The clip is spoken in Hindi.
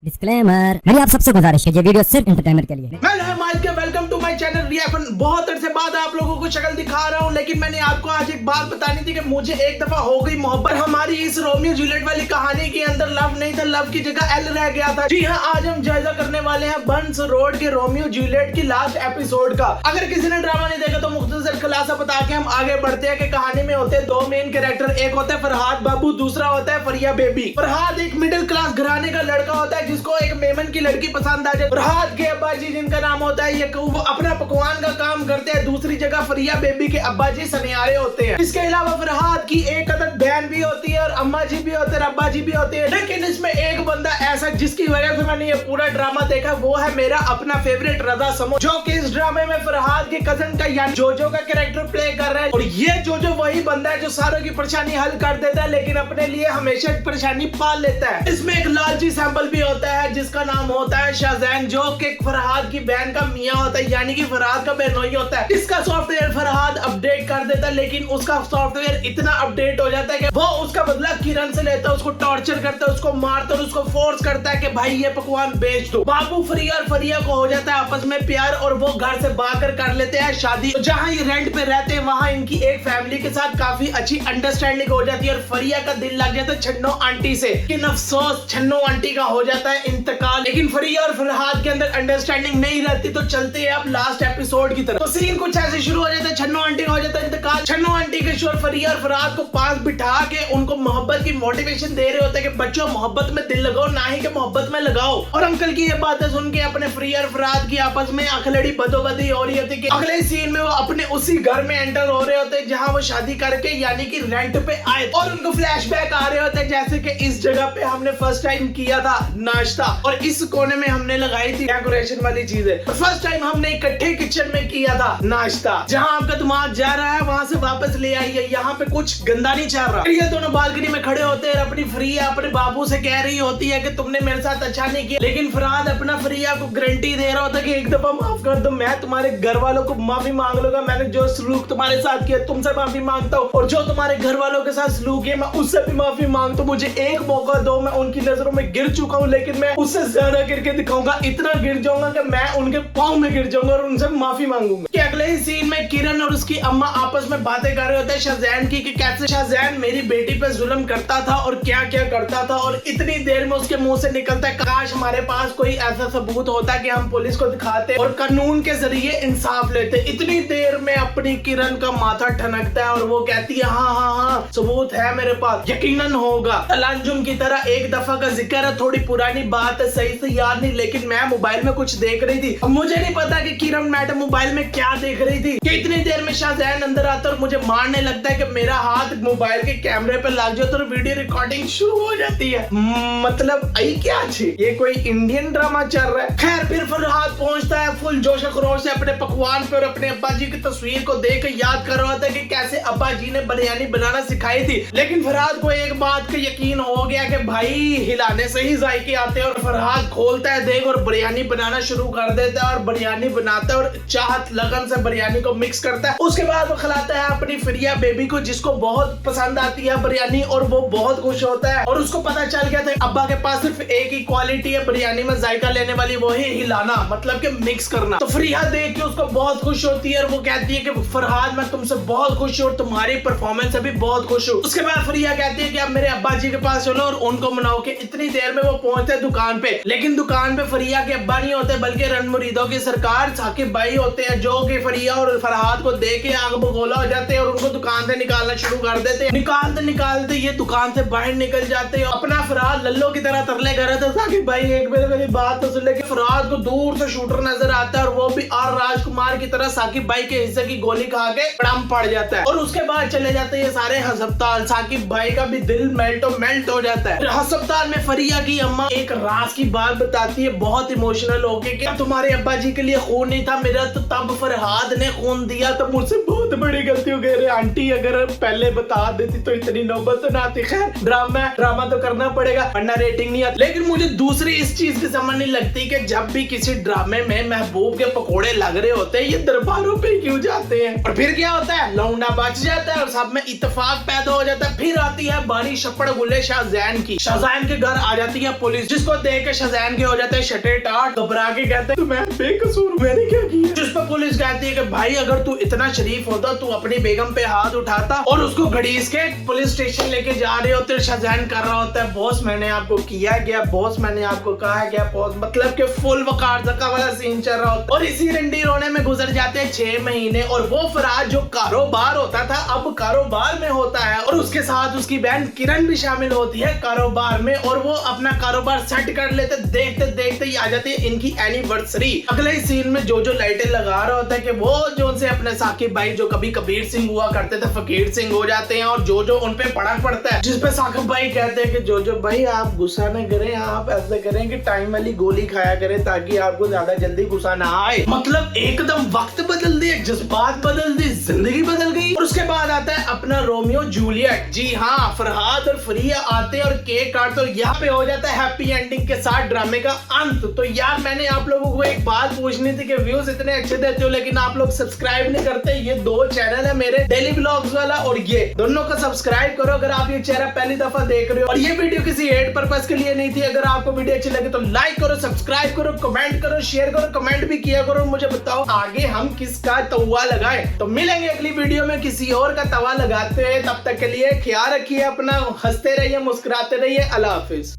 डिस्क्लेमर, मेरी आप सबसे गुजारिश है ये वीडियो सिर्फ एंटरटेनमेंट के लिए। Welcome to my channel reaction. बहुत अरसे बाद आप लोगों को शक्ल दिखा रहा हूँ, लेकिन मैंने आपको आज एक बात बतानी थी कि मुझे एक दफा हो गई मोहब्बत। हमारी इस रोमियो जूलियट वाली कहानी के अंदर लव नहीं था, लव की जगह एल रह गया था। जी हाँ, आज हम जायजा करने वाले हैं बंस रोड के रोमियो जूलियट की लास्ट एपिसोड का। अगर किसी ने ड्रामा नहीं देखा तो मुख्तसर खुलासा बता के हम आगे बढ़ते हैं कि कहानी में होते हैं दो मेन कैरेक्टर। एक होता है फरहाद बाबू, दूसरा होता है फरिया बेबी। फरहाद एक मिडिल क्लास घराने का लड़का होता है जिसको एक मेमन की लड़की पसंद आ जाए। फरहाद के अब्बा जी जिनका नाम होता है ये वो अपना पकवान का काम करते हैं। दूसरी जगह फरिया बेबी के अब्बा जी सनियारे होते हैं। इसके अलावा फरहाद की एक अदद बहन भी होती है और अम्मा जी भी होते हैं, अब्बा जी भी होते हैं। लेकिन इसमें एक बंदा ऐसा जिसकी वजह से मैंने ये पूरा ड्रामा देखा, वो है मेरा अपना फेवरेट रजा समो, जो कि इस ड्रामे में फरहाद के कजन का यानी जोजो का कैरेक्टर प्ले कर रहा है। और ये जोजो वही बंदा है जो सारों की परेशानी हल कर देता है, लेकिन अपने लिए हमेशा परेशानी पाल लेता है। इसमें एक लालची सैंपल भी होता है जिसका नाम होता है शाहजैन, जो कि फरहाद की बहन का मियां होता है, यानी कि फरहाद का बहनोई होता है। इसका सॉफ्टवेयर फरहाद अपडेट कर देता है, लेकिन उसका सॉफ्टवेयर इतना अपडेट हो जाता है कि वो उसका बदला किरण से लेता है, उसको टॉर्चर करता है, उसको मारता है और उसको फोर्स करता है कि भाई ये पकवान बेच दो। बाबू फरिया और फरिया को हो जाता है आपस में प्यार और वो घर से भागकर कर लेते हैं शादी। तो जहाँ ये रेंट पे रहते हैं वहाँ इनकी एक फैमिली के साथ काफी अच्छी अंडरस्टैंडिंग हो जाती है और फरिया का दिल लग जाता है छन्नो आंटी से। लेकिन अफसोस छन्नो आंटी का हो जाता है इंतकाल। लेकिन फरिया और फरहाद के अंदर अंडरस्टैंडिंग नहीं रहती। तो चलते हैं अब लास्ट एपिसोड की तरफ। तो सीन कुछ ऐसे शुरू हो जाता है, छन्नो आंटी का हो जाता है इंतकाल। छन्नो आंटी के शोर फरिया और फरहाद को पास बिठा के उनको मोहब्बत की मोटिवेशन दे रहे होते हैं कि बच्चों मोहब्बत में दिल लगाओ, ना ही कि मोहब्बत में लगाओ। और अंकल की ये बातें सुन के अपने फरिया और फरहाद की आपस में अखलड़ी बदोबदी हो रही होती है। अगले सीन में वो अपने उसी घर में एंटर हो रहे होते हैं जहां वो शादी करके यानी कि रेंट पे आए और उनको फ्लैशबैक आ रहे होते हैं जैसे कि इस जगह पे हमने फर्स्ट टाइम किया था नाश्ता और इस कोने में हमने लगाई थी डेकोरेशन वाली चीजें। फर्स्ट टाइम हमने इकट्ठे किचन में किया था नाश्ता। जहां आपका दिमाग जा रहा है वहां से वापस ले आइए, यहाँ पे कुछ गंदा नहीं चल रहा। ये दोनों बालकनी में खड़े होते हैं, अपनी फरिया अपने बाबू से कह रही होती है कि तुमने मेरे साथ अच्छा नहीं किया। लेकिन फरहाद अपना फरिया को गारंटी दे रहा होता है कि एक दफा माफ कर दो, मैं तुम्हारे घर वालों को माफी मांग लूंगा। मैंने जो सलूक तुम्हारे साथ किया तुमसे माफी मांगता हूँ और जो तुम्हारे घर वालों के साथ सलूक है मैं उससे भी माफी मांगता हूँ। मुझे एक मौका दो, मैं उनकी नजरों में गिर चुका हूँ लेकिन मैं उससे ज्यादा गिर के दिखाऊंगा, इतना गिर जाऊंगा कि मैं उनके पाँव में गिर जाऊंगा और उनसे माफी मांगूंगा। कि अगले ही सीन में किरण और उसकी अम्मा आपस में बातें कर रहे होते हैं शाहजैन की कि कैसे शाहजैन मेरी बेटी पे जुल्म करता था और क्या क्या करता था। और इतनी देर में उसके मुंह से निकलता है काश हमारे पास कोई ऐसा सबूत होता कि हम पुलिस को दिखाते और कानून के जरिए इंसाफ लेते। इतनी देर में अपनी किरण का माथा ठनकता है और वो कहती है हाँ हाँ हाँ सबूत है मेरे पास, यकीनन होगा। तलांजुम की तरह एक दफा का जिक्र है, थोड़ी पुरानी बात है, सही से याद नहीं, लेकिन मैं मोबाइल में कुछ देख रही थी। अब मुझे नहीं पता कि किरण मैडम मोबाइल में क्या देख रही थी कि इतनी देर में शाहजैन अंदर आता और मुझे मारने लगता है कि मेरा हाथ मोबाइल के कैमरे पे लग जाता और वीडियो रिकॉर्डिंग शुरू हो जाती है। मतलब आई क्या अच्छी, ये कोई इंडियन ड्रामा चल रहा है। खैर फिर फरहाद पहुंचता है फुल जोश खरोश से अपने पकवान पे और अपने अब्बा जी की तस्वीर को देख के याद कर रहा होता है कि कैसे अब्बा जी ने बिरयानी बनाना सिखाई थी। लेकिन फरहाद को एक बात का यकीन हो गया कि भाई हिलाने से ही जायके आते हैं और फरहाद खोलता है देख और बिरयानी बनाना शुरू कर देता है और बिरयानी बनाता है और चाहत लगन से बिरयानी को मिक्स करता है। उसके बाद वो खिलाता है अपनी फरिया बेबी को जिसको बहुत पसंद आती है बिरयानी और वो बहुत खुश होता है। और उसको पता चल गया था अब्बा के पास सिर्फ एक ही क्वालिटी है बिरयानी में जायका लेने वाली, वो है हिलाना, मतलब कि मिक्स करना। तो फरिया देख के उसको बहुत खुश होती है और वो कहती है कि फरहाद मैं तुमसे बहुत खुश हूँ और तुम्हारी परफॉर्मेंस से भी बहुत खुश हूँ। उसके बाद फरिया कहती है कि अब मेरे अब्बा जी के पास चलो और उनको मनाओ। के इतनी देर में वो पहुंचते हैं दुकान पे, लेकिन दुकान पे फरिया के अब्बा नहीं होते बल्कि रन मुरीदों की सरकार साकिब भाई होते हैं, जो कि फरिया और फरहाद को देख के आग बगोला हो जाते हैं और उनको दुकान से निकालना शुरू कर देते हैं। निकालते निकालते ये दुकान से बाहर निकल जाते हैं। अपना फरहाद लल्लो की तरह तरले कर रहे थे साकिब भाई एक मेरी बात तो सुन ले। फरहाद को दूर से शूटर नजर आता है और वो भी आर राजकुमार की तरह साकिब भाई के हिस्से की गोली खा के पड़म पड़ जाता है। और उसके बाद चले जाते हैं सारे अस्पताल। साकिब भाई का भी दिल मेल्ट हो जाता है। अस्पताल में फरिया की अम्मा एक राज की बात बताती है बहुत इमोशनल होके कि तुम्हारे अब्बा जी के लिए खून नहीं था मेरा, तो तब फरहाद ने खून दिया, तो मुझसे बहुत बड़ी गलती हो गई। अरे आंटी अगर पहले बता देती तो इतनी नौबत तो ना आती। खैर ड्रामा तो करना पड़ेगा वरना रेटिंग नहीं आती। लेकिन मुझे दूसरी इस चीज की समझ नहीं लगती कि जब भी किसी ड्रामे में महबूब के पकोड़े लग रहे होते हैं ये दरबारों पे क्यों जाते हैं, और फिर क्या होता है, लौंडा बच जाता है और सब में इत्तेफाक पैदा हो जाता है। फिर आती है बारी शपड़ गुले शाहजैन की। शाहजैन के घर आ जाती है पुलिस, जिसको देख के शाहजैन के हो जाते हैं शटे टाट, घबरा के कहते हैं मैं बेकसूर, मैंने क्या किया। जिस पर पुलिस कहती है कि भाई अगर तू इतना शरीफ होता तू अपनी बेगम पे हाथ उठाता और उसको घड़ीस के पुलिस स्टेशन लेके जा रहे होते। शाहजहान कर रहा होता है बॉस मैंने आपको किया गया, बॉस मैंने आपको कहा गया, बॉस मतलब के फुल वकार जका वाला सीन चल रहा होता। और इसी रंडी रोने में गुजर जाते हैं 6 महीने, और वो फराज जो कारोबार होता था अब कारोबार में होता है, और उसके साथ उसकी बहन किरण भी शामिल होती है कारोबार में, और वो अपना कारोबार सेट कर लेते। देखते देखते ही आ जाती है इनकी एनिवर्सरी। अगले ही सीन में जो लाइटें लगा रहा होता है कि वो जो उनसे अपने साकिब भाई जो कभी कबीर सिंह हुआ करते थे फकीर सिंह हो जाते हैं, और जो उन पे पड़क पड़ता है, जिस पे साकिब भाई कहते हैं कि जो भाई आप गुस्सा न करें, आप ऐसा करें कि टाइम वाली गोली खाया करें ताकि आपको ज्यादा जल्दी गुस्सा ना आए। मतलब एकदम वक्त बदल दिए, जज्बात बदल दिए, जिंदगी बदल गई। और उसके बाद आता है अपना रोमियो जूलियट। जी हाँ, फरहाद और फरिया आते हैं और केक काटते, और यहाँ पे हो जाता है हैप्पी एंडिंग के साथ ड्रामे का अंत। तो यार मैंने आप लोगों को एक बात पूछनी थी कि व्यूज इतने अच्छे देते हो लेकिन आप लोग सब्सक्राइब नहीं करते। ये 2 चैनल है मेरे, डेली व्लॉग्स वाला और ये दोनों को सब्सक्राइब करो अगर आप ये चेहरा पहली दफा देख रहे हो। और ये वीडियो किसी एड पर्पस के लिए नहीं थी। अगर आपको वीडियो अच्छी लगे तो लाइक करो, सब्सक्राइब करो, कमेंट करो, शेयर करो, कमेंट भी किया करो। मुझे बताओ आगे हम किसका तवा लगाएं। तो मिलेंगे अगली वीडियो में किसी और का तवा लगाते हैं। तब तक के लिए ख्याल रखिए अपना, हंसते रहिए, मुस्कुराते रहिए। अल्लाह हाफिज।